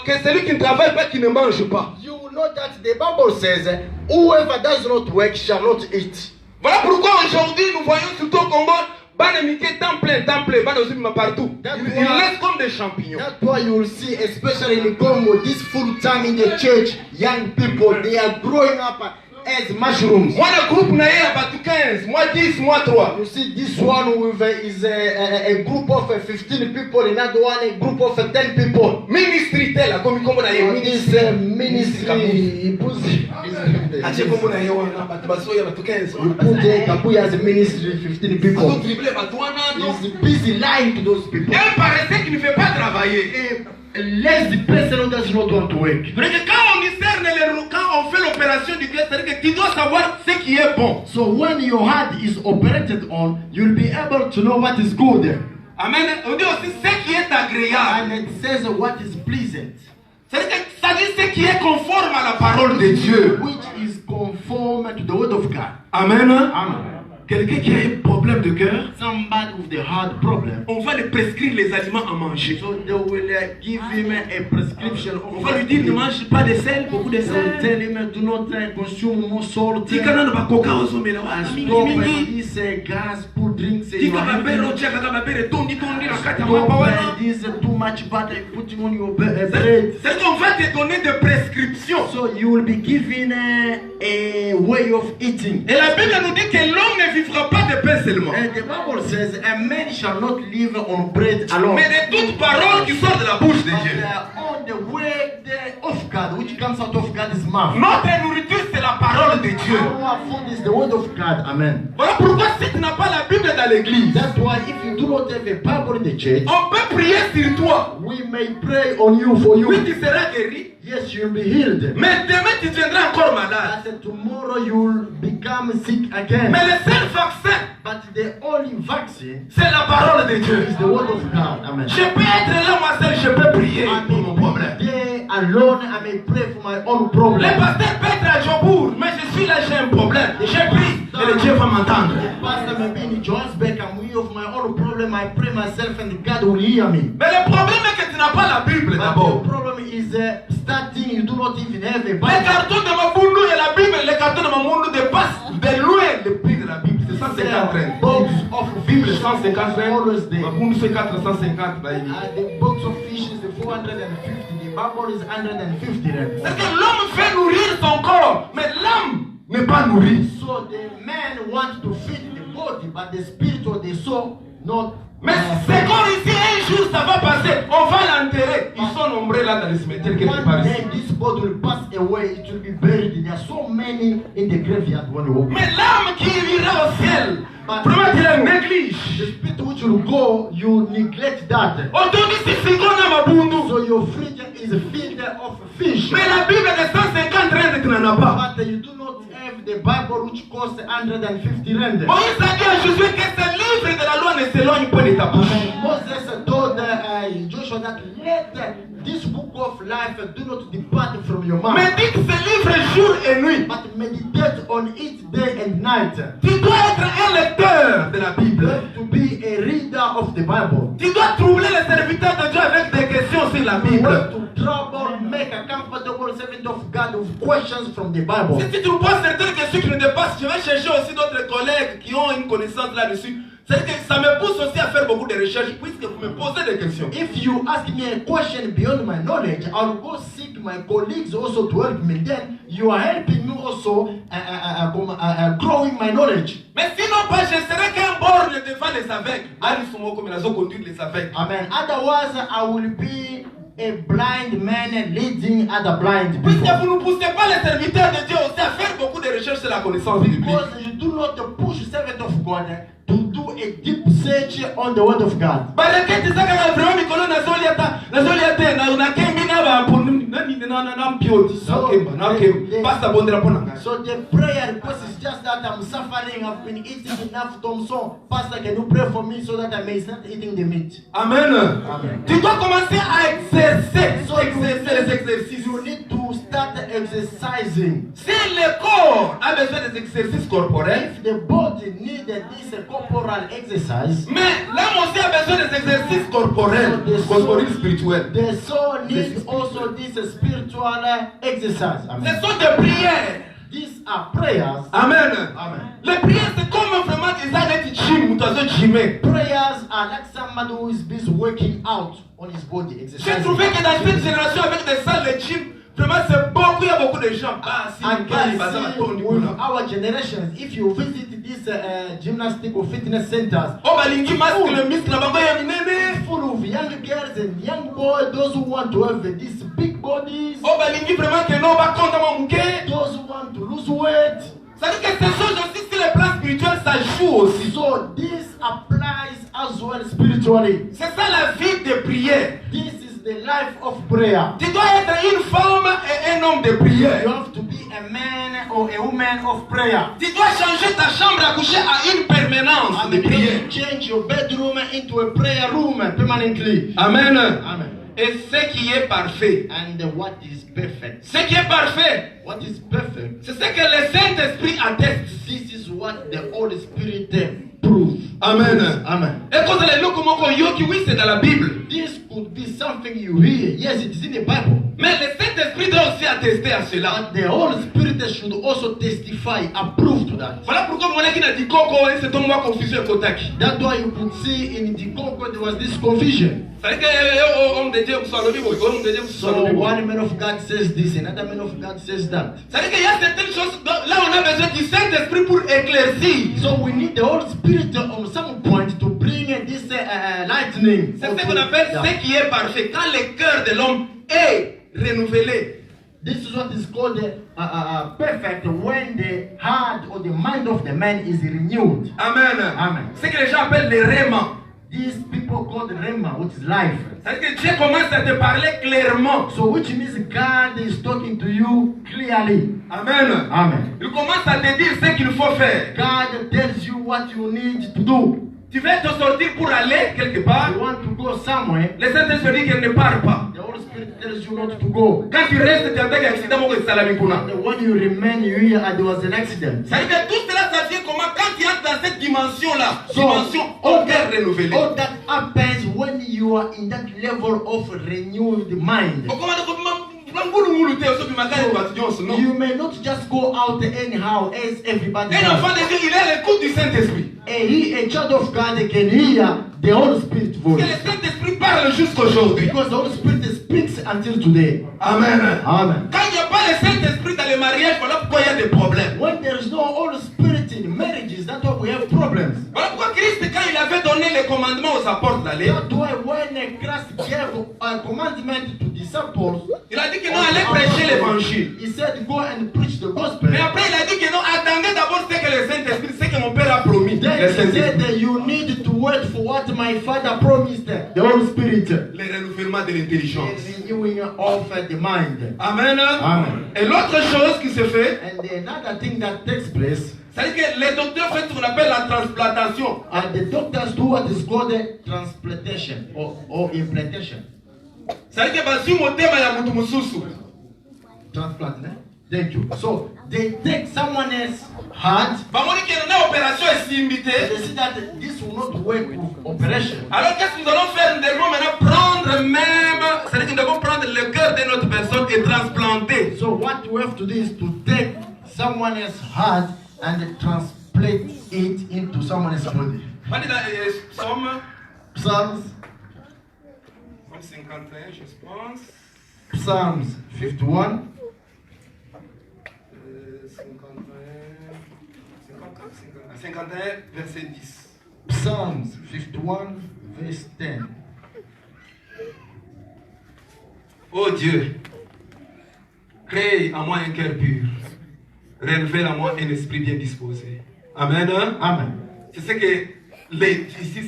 que celui qui ne travaille pas, qui ne mange pas. You will know that the Bible says, whoever does not work shall not eat. Voilà pourquoi aujourd'hui nous voyons surtout au Congo, Banamike temps plein, Banozima partout. Ils laissent comme des champignons. That's why you will see, especially in Congo, this full time in the church, young people, they are growing up as mushrooms. Moi, le groupe n'a pas 15, moi 10, moi 3. You see, this one with, is a group of 15 people, another one a group of 10 people. Ministry tel, comme on a eu. This ministry, Ache comme on a eu, Basoya, 15. you put Kabuya as a ministry, 15 people. He's busy lying to those people. Un paresseux qui ne fait pas travailler. Lazy person who does not want to work. Quand on discerne quand on fait l'opération du cœur, c'est-à-dire que tu dois savoir ce qui est bon. So when your heart is operated on, you'll be able to know what is good. Amen. On dit aussi ce qui est agréable. And it says what is pleasant. C'est-à-dire que ça dit ce qui est conforme à la parole de Dieu. Which is conform to the word of God. Amen. Amen. quelqu'un qui a un problème de cœur, somebody with a heart problem, on va lui prescrire les aliments à manger. so they will give him a prescription On of va lui dire ne mange pas de sel, beaucoup de They will sel. tell him do not consume more salt. Tika na ba coca ozomela wa And mingi stop mingi. this gas, put drinks in Tika your ba bere hand. ochaka ka ba bere tondi tondi na kati ya mapa wana. Stop this too much butter putting on your bread. C'est qu'on va te donner des prescriptions. So you will be given a way of eating. Et la Bible nous dit que l'homme ne vivra pas de pain seulement, And the Bible says a man shall not live on bread alone, mais de toute parole qui sort de la bouche de but Dieu. on the way of God, which comes out of God's mouth. Notre nourriture, c'est la parole de Dieu. Our food is the word of God. Amen. Voilà pourquoi si tu n'as pas la Bible dans l'église, That's why if you do not have a Bible in the church, on peut prier sur toi. we may pray on you for you. Oui, tu seras guéri, Yes, you'll be healed. mais demain tu deviendras encore malade. But tomorrow you'll become sick again. Mais le seul vaccin, But the only vaccine c'est la parole de Dieu. is the word of God. Amen. Je peux être là, moi seul, je peux prier I pour mon may problème. be there alone. I may pray for my own Le problem. pasteur peut être à Jobourg, mais je suis là, j'ai un problème. Je prie et le Dieu va m'entendre. The pastor may be in Johannesburg. I'm aware of my own problem. I pray myself, and God will hear me. Mais le problème est que tu n'as pas la Bible But d'abord. the problem is starting. You do not even have a Les Bible. cartons de ma boulou et la Bible, les cartons de ma monde dépassent de loin le prix de la Bible. C'est 150 rentes. Box of Bible fish 150 always rentes. there. Ma boulou c'est 450. The box of fish is 450. The Bible is 150 rand. C'est que l'homme fait nourrir son corps, mais l'âme n'est pas nourrie. So the man wants to feed the body, but the spirit or the soul not. Mais c'est comme ici, un jour ça va passer, on va l'enterrer. Ils sont nombreux là dans le cimetière quelque part One ici. day this body will pass away. It will be buried. There are so many in the graveyard when you walk. Mais l'âme qui ira au ciel, vraiment tu la négliges. The spirit which will go, you neglect that. Aujourd'hui, si c'est qu'on a ma boulou, So your fridge is filled of fish. mais la Bible de 150 rentes tu n'en as pas. But you do not have the Bible which costs 150 rand. Moïse a dit à Josué que ce livre de la loi ne s'éloigne pas de ta bouche. And Moses told Joshua that let this book of life do not depart from your mouth, Médite ce livre jour et nuit. but meditate on it day and night. Tu dois être un lecteur de la You Bible. have to be a reader of the Bible. Tu dois troubler les serviteurs de Dieu avec des questions sur la You Bible. have to trouble, make a comfortable servant of God with questions from the Bible. Si tu trouves pas certaines questions qui nous dépassent, je vais chercher aussi d'autres collègues qui ont une connaissance là-dessus. C'est que ça me pousse aussi à faire beaucoup de recherches puisque vous me posez des questions. If you ask me a question beyond my knowledge, I'll go seek my colleagues also to help me. Then you are helping me also growing my knowledge. Mais sinon pas, je serai qu'un borgne devant les aveugles. Ali Soumoko, mais ils ont conduit les aveugles. Amen. Otherwise, I will be a blind man leading other blind Puisque people. vous ne poussez pas les serviteurs de Dieu aussi à faire beaucoup de recherches sur la connaissance biblique. Because you do not push servant of God to do a deep search on the word of God. Baraketi saka na vraiment mikolo na zoliate na kembi na ba ponu na mpioti So, na kemba pasta bondera pona ngai. So the prayer request is just that I'm suffering. I've been eating enough Thompson. Pastor, can you pray for me so that I may start eating the meat? Amen. Amen. Tu dois commencer à exercer So les exercices. you need to start exercising. Si le corps a besoin des exercices corporels, If the body needed this corporal exercise, mais l'âme aussi a besoin des exercices corporels, spirituels. the soul needs also this spiritual exercise. Ce Amen. sont des prières. These are prayers. Amen. Amen. Les prières, c'est comme vraiment des années de gym ou dans un gym. Prayers are like somebody who is busy working out on his body. J'ai Exercising. trouvé que dans cette génération avec des salles de gym, vraiment c'est beaucoup, il y a beaucoup de gens. Ah, si And vous parlez, guys, bah, ça va see, tourner, with là. our generations, if you visit these gymnastic or fitness centers, Oh, balingi masque le muscle, la bango ya minene. full of young girls and young boys, those who want to have these big bodies, Oh, balingi vraiment que non, bah, compte à mon bouquet. those who want to lose weight. Ça veut dire que ces choses aussi, sur les plans spirituels, ça joue aussi. So this applies as well spiritually. C'est ça la vie de prière. This is the life of prayer. Tu dois être une femme et un homme de You prière. have to be a man or a woman of prayer. Tu dois changer ta chambre à coucher à une permanence And de you prière. have to change your bedroom into a prayer room permanently. Amen. Amen. Et ce qui est parfait, And what is perfect? ce qui est parfait, What is perfect? c'est ce que le Saint-Esprit atteste. This is is what the Holy Spirit proves. Amen. Amen. Et quand elle est là, comment qu'on y oui, c'est dans la Bible. This could be something you hear. Yes, it is in the Bible. Mais le Saint-Esprit doit aussi attester à cela. But the Holy Spirit should also testify, approve to that. Voilà pourquoi mon ami a dit Coco et c'est ton moi confusion et Kotaki. That's why you could see in the Concord there was this confusion. C'est-à-dire que homme de Dieu soit le Bible, homme de Dieu soit le So Bible. one man of God says this, another man of God says that. C'est-à-dire qu'il y a certaines choses, là on a besoin du Saint-Esprit pour éclaircir. So we need the Holy Spirit on some point to bring this lightning. C'est ce qu'on appelle ce qui est parfait. Quand le cœur de l'homme est renouvelé. This is what is called perfect when the heart or the mind of the man is renewed. Amen. Amen. Ce que les gens appellent le réma. These people call the Rema, which is life. C'est-à-dire que Dieu commence à te parler clairement. So which means God is talking to you clearly. Amen. Amen. Il commence à te dire ce qu'il faut faire. God tells you what you need to do. Tu veux te sortir pour aller quelque part. You want to go somewhere. Le Saint-Esprit dit qu'il ne part pas. The Holy Spirit tells you not to go. Quand tu restes, tu as un accident au salami pour And when you remain here and there was an accident. C'est-à-dire que tout cela, ça vient comment? Quand tu entres dans cette dimension-là, So, dimension au cœur renouvelé. all that happens when you are in that level of renewed mind. You may not just go out anyhow as everybody Un does. enfant de Dieu, il est l'écoute du Saint-Esprit. A child of God can hear the Holy Spirit Que voice. le Saint-Esprit parle jusqu'aujourd'hui. Because the Holy Spirit speaks until today. Amen. Amen. Quand il n'y a pas le Saint-Esprit dans le mariage, voilà pourquoi il y a des problèmes. When there is no Holy Spirit in marriages, that's why we have problems. Voilà pourquoi Christ, quand il avait donné les commandements aux apôtres d'aller, That's why when Christ gave a commandment to disciples, il a dit que non, allez prêcher l'évangile. he said, go and preach the gospel. Mais après, il a dit que non, attendez d'abord ce que le Saint-Esprit, ce que mon Père a promis. Then Le he said Saint-Esprit. that you need to wait for what my Father promised, the Holy Spirit. Le renouvellement de l'intelligence. The renewing of the mind. Amen. Amen. Et l'autre chose qui se fait, And another thing that takes place, c'est-à-dire que les docteurs font ce qu'on appelle la transplantation. and the doctors do what is called transplantation or implantation. C'est-à-dire que basi motema ya mutu mususu. Transplant, né? Thank you. So they take someone else's heart. Bamoni que na opération esimbité. They see that this will not work with operation. Alors qu'est-ce que nous allons faire? Nous devons maintenant prendre même, c'est-à-dire que nous devons prendre le cœur de notre personne et transplanter. So what we have to do is to take someone else's heart and transplant it into someone else's body. On est dans Somme Psalms 51, je pense. Psalms 51. 51, verset 10. Psalms 51, verse 10. Oh Dieu, crée en moi un cœur pur, révèle en moi un esprit bien disposé. Amen. Amen. C'est ce que ici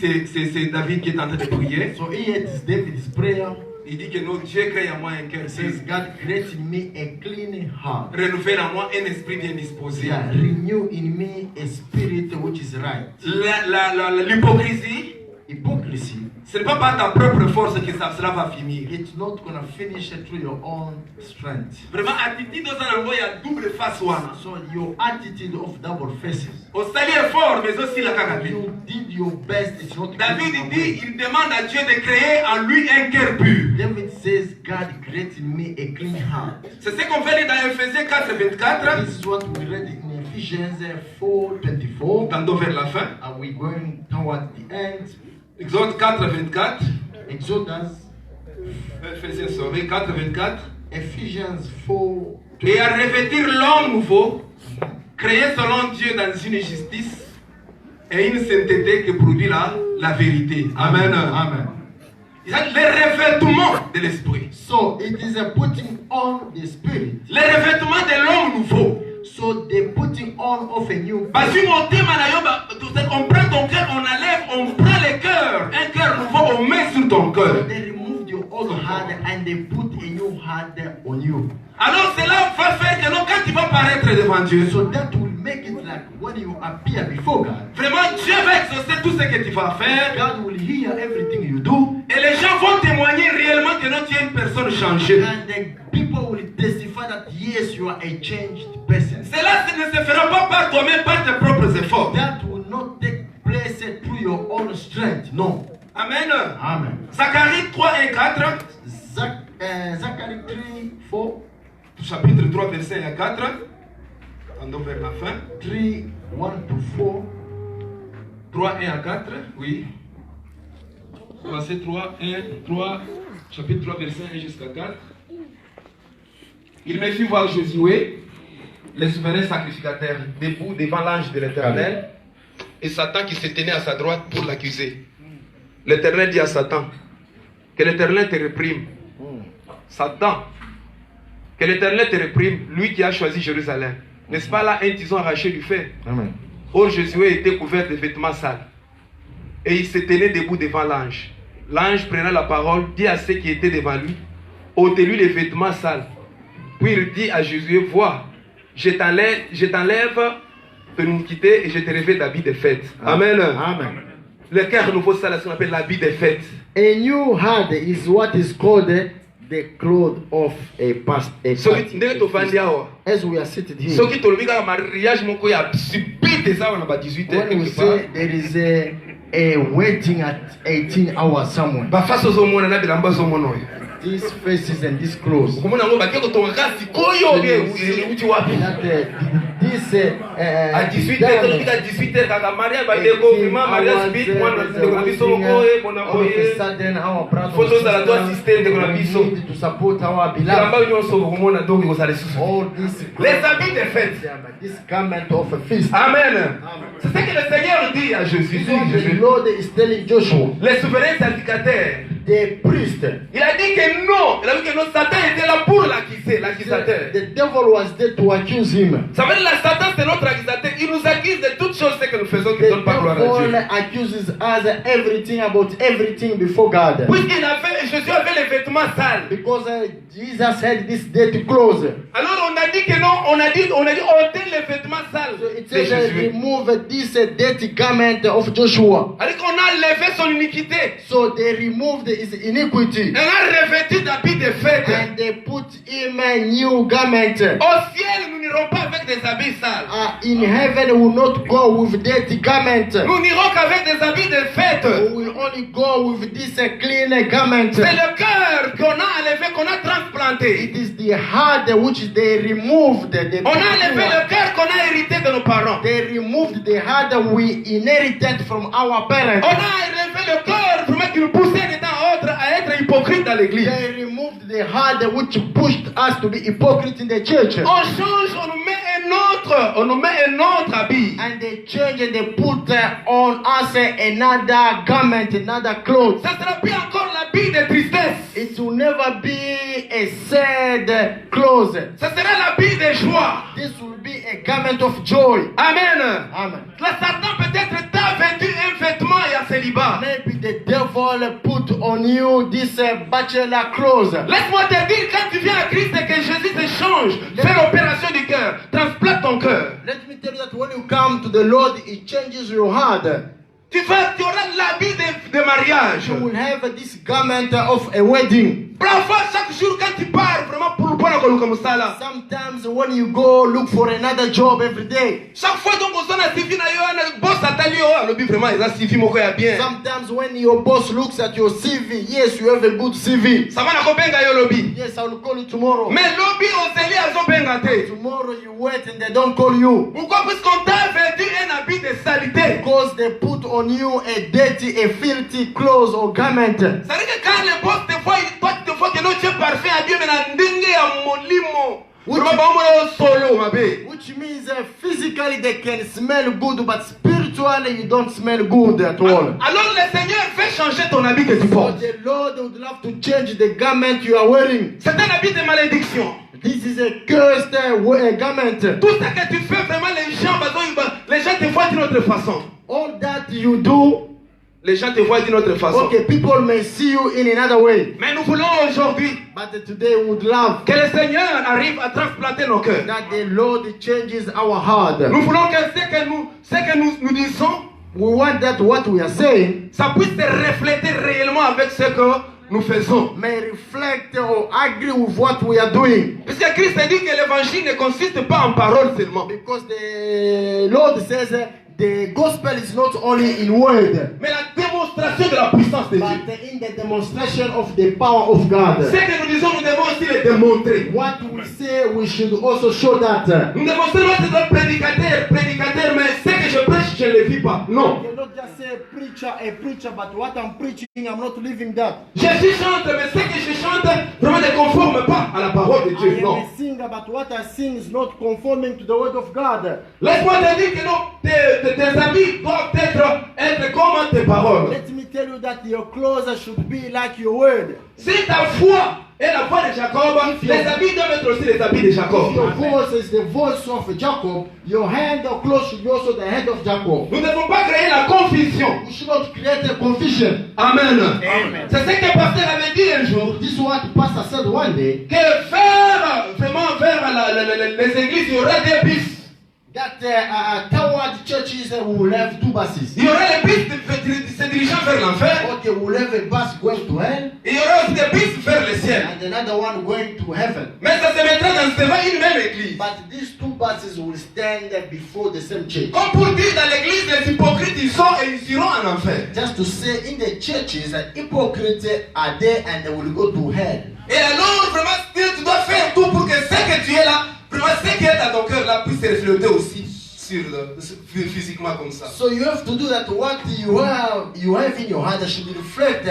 c'est David qui est en train de prier. So here it is David's prayer. Il dit que non, Dieu crée en moi un cœur It pur, says, God create in me a clean heart. révèle en moi un esprit bien disposé. Yeah, renew in me a spirit which is right. L'hypocrisie, Hypocrisy, ce n'est pas par ta propre force que cela va finir. it's not gonna finish it through your own strength. Vraiment, attitude dans un endroit, il y a double face. So your attitude of double faces. Au salut est fort, mais aussi la cagapi. You did your best, it's not David good dit, il demande à Dieu de créer en lui un cœur pur. David says, God create in me a clean heart. C'est ce qu'on fait dans Ephésiens 4, 24. This is what we read in Ephesians 4:24. Tendons vers la fin. Are we going toward the end? Exode 4, 24. Exodus, Ephésiens, sorry, 4, 24. Ephesians 4. Et à revêtir l'homme nouveau, créé selon Dieu dans une justice et une sainteté qui produit la vérité. Amen. Amen. Le revêtement de l'esprit. So it is a putting on the spirit. Le revêtement de l'homme nouveau. So the putting on of a new. Parce que mon thème, on prend ton cœur, on enlève, on prend le cœur. Un cœur nouveau, on met sur ton cœur. They removed your old heart and they put a new heart on you. Alors cela va faire que non, quand tu vas paraître devant Dieu, So that will make it like when you appear before God, vraiment Dieu va exaucer tout ce que tu vas faire. God will hear everything you do, Et les gens vont témoigner réellement que non, tu es une personne changée. and the people will testify that yes, you are a changed person. Cela ne se fera pas par toi-même, par tes propres Amen. Amen. Zacharie 3 et 4. Zacharie 3, 4. Chapitre 3, verset 1 à 4. Tendons vers la fin. 3, 1 to 4. 3, 1 à 4. Oui. Verset 3, 3, chapitre 3, verset 1 jusqu'à 4. Il me fit voir Josué, le souverain sacrificateur, debout devant l'ange de l'Éternel, et Satan qui se tenait à sa droite pour l'accuser. L'Éternel dit à Satan, que l'Éternel te réprime. Satan, que l'Éternel te réprime, lui qui a choisi Jérusalem. N'est-ce pas là un tison arraché du fer? Amen. Or Josué était couvert de vêtements sales. Et il se tenait debout devant l'ange. L'ange prenant la parole, dit à ceux qui étaient devant lui, ôtez-lui les vêtements sales. Puis il dit à Josué, vois, je t'enlève ton iniquité et je te revêt d'habits de fête. Amen. Amen. Le cœur nouveau, ça qu'on appelle l'habit de fête. A new heart is what is called the cloth of a past. As we are seated here, ceux qui te le mariage, mon coup, il y a subit ça on a 18 ans. when we say there is a waiting at 18 hours somewhere, Bah face aux hommes, on a des lambas au mono. these faces and these clothes, Comment on va dire que ton race, koyo, où tu vois? this À 18 heures, à 18 heures, quand la mariage va être vraiment mariage vite, moi, on a vu son koye, on a koye. Photos à la toi système de la biso. to support our La beloved. lamba union so comment on a donc vous allez sous. All this, Les habits de fête. this garment of a feast. Amen. C'est ce que le Seigneur dit à Jésus. The Lord is telling Joshua, Les souverains sacrificateurs. the priest, Il a dit que non. Il a dit que non, Satan était là pour l'accusateur. the devil was there to accuse him. Ça veut dire que Satan c'est notre accusateur. Il nous accuse de toutes choses que nous faisons qui ne The donnent pas gloire à devil Dieu. accuses us everything about everything before God. Puisqu'il avait, Jésus avait les vêtements sales. Because Jesus had this dirty clothes. Alors on a dit que non, on a dit ôtez les vêtements sales So it de says Jésus. remove this dirty garment of Joshua. C'est-à-dire qu'on a levé son iniquité. So they removed his iniquity. On a revêtu d'habits de fête. And they put him a new garment. Au ciel, nous n'irons pas avec des habits sales. In heaven we will not go with dirty garment. Nous n'irons qu'avec des habits de fête. We will only go with this clean garment. C'est le cœur qu'on a enlevé, qu'on a transplanté. It is the heart which they removed. On a enlevé le cœur qu'on a hérité de nos parents. They removed the heart we inherited from our parents. On a enlevé le cœur pour mettre nous pousser de temps à autre à être hypocrite dans l'église. They removed the heart which pushed us to be hypocrite in the church. On change, on nous met un autre habit. And they change and they put on us another garment, another clothes. Ça sera plus encore l'habit de tristesse. It will never be a sad clothes. Ça sera l'habit de joie. This will be a garment of joy. Amen. Amen. La Satan peut-être t'a vêtu un vêtement et un célibat. Maybe the devil put on you this bachelor clothes. Laisse-moi te dire, quand tu viens à Christ et que Jésus te change, fais l'opération du cœur, transplante ton cœur. Let me tell you that when you come to the Lord, it changes your heart. Tu auras l'habit de mariage. You will have this garment of a wedding. Parfois, chaque jour, quand tu pars, vraiment pour le bon comme ça là. Sometimes when you go look for another job every day. Chaque fois donc on a CV na yo na boss atali yo, le but vraiment il a CV moko ya bien. Sometimes when your boss looks at your CV, yes, you have a good CV. Ça va na ko benga yo lobby. Yes, I will call you tomorrow. Mais lobby on se lit azo benga te. Tomorrow you wait and they don't call you. Pourquoi? Parce qu'on t'a vêtu un habit de saleté. Because they put on you a dirty, a filthy clothes or garment. Ça veut dire que quand le boss te voit, toi tu te vois que non tu es parfait à Dieu mais na ndenge ya molimo. Which means physically they can smell good, but spiritually you don't smell good at all. Alors le Seigneur fait changer ton habit que tu portes. The Lord would love to change the garment you are wearing. C'est un habit de malédiction. This is a cursed garment. Tout ce que tu fais, vraiment les gens te voient d'une autre façon. All that you do, les gens te voient d'une autre façon. Okay, people may see you in another way. Mais nous voulons aujourd'hui but today we would love que le Seigneur arrive à transplanter nos cœurs. That the Lord changes our heart. Nous voulons que ce que nous disons, we want that what we are saying, ça puisse se refléter réellement avec ce que nous faisons. May reflect or agree with what we are doing. Parce que Christ a dit que l'évangile ne consiste pas en paroles seulement. Because the Lord says the gospel is not only in word. Mais la démonstration démonstration de la puissance de Dieu. but in the demonstration of the power of God. Ce que nous disons, nous devons aussi le démontrer. What we say, we should also show that. Nous devons seulement être prédicateur, mais ce que je prêche, je ne le vis pas. Non. You cannot just say preacher, but what I'm preaching, I'm not living that. Jésus chante, mais ce que je chante vraiment ne conforme pas à la parole de I Dieu. am Non. a singer, but what I sing is not conforming to the word of God. Laisse-moi te dire que non, tes habits doivent être comme tes paroles. Let me tell you that your clothes should be like your word. Si ta foi est la foi de Jacob, les habits doivent être aussi les habits de Jacob. If your voice is the voice of Jacob, your hand or clothes should be also the hand of Jacob. Nous ne devons pas créer la confusion. We should not create a confusion. Amen. Amen. C'est ce que le pasteur avait dit un jour. This is what Pastor said one day. Que vers les églises, il y aura des bus. That toward churches we will have two buses. Il y aura les bus se dirigeant vers l'enfer. Okay, we will have a bus going to hell Et il y aura aussi des bus vers le ciel. and another one going to heaven. Mais ça se mettra devant une même église. But these two buses will stand before the same church. Comme pour dire dans l'église, les hypocrites ils sont et ils iront en enfer. Just to say in the churches, hypocrites are there and they will go to hell. Et alors, vraiment, tu dois faire tout pour que ce que tu es là, vraiment, ce qui est dans ton cœur là, puisse se refléter aussi physiquement comme ça. So you have to do that. What you have in your heart should reflect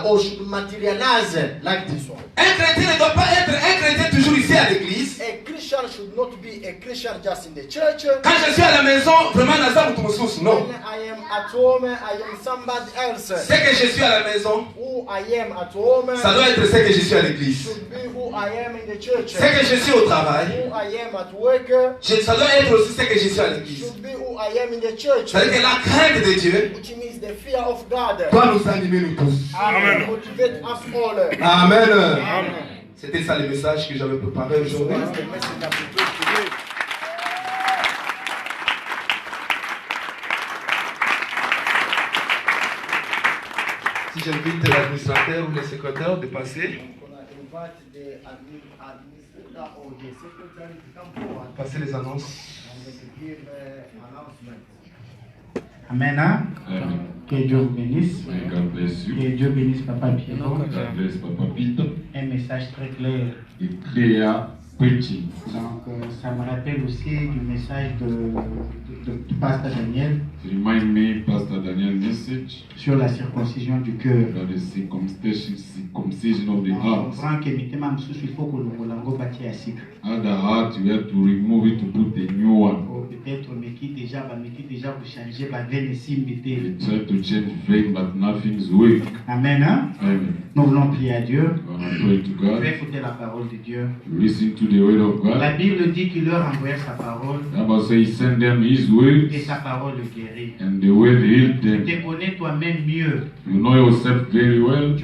or should materialize like this one. Un chrétien ne doit pas être un chrétien toujours ici à l'église. A Christian should not be a Christian just in the church. Quand je suis à la maison, vraiment, non. When I am at home, I am somebody else. Ce que je suis à la maison, Who I am at home ça doit être ce que je suis à l'église. should be who I am in the church. Ce que je suis au travail, Who I am at work ça doit être aussi ce que je suis à l'église. should be who I am in the church. C'est-à-dire que la crainte de Dieu Which means the fear of God. doit nous animer nous tous. Amen. Motivate us all. Amen. Amen. C'était ça le message que j'avais préparé aujourd'hui. That's the message that we preach today. Si j'invite l'administrateur ou le secrétaire de passer, Invite the administrator or the secretary to come forward passer les annonces. and to give announcement. Amen. Hein? Amen. Que Dieu vous bénisse. May God bless you. Que Dieu bénisse Papa Pierrot. God bless Papa Peter. Un message très clair. It clear preaching. Donc, ça me rappelle aussi du message de Pasteur Daniel It remind me Pastor Daniel message sur la circoncision du cœur. about the circumcision of the On heart. comprend que mitema msusu il faut que le lango bâti à cycle. At the heart, you have to remove it to put a new one. Ou peut-être meki déjà vous changer la veine simbité. You try to change vein, but nothing's work. Amen. Hein? Amen. Nous voulons prier à Dieu. I'm gonna pray to Je vais God. écouter la parole de Dieu. Listen to the word of La God. Bible dit qu'il leur envoyait sa parole The Bible says He sent them His et word, sa parole le guérit. and the word healed Tu them. te connais toi-même mieux. You know yourself very well.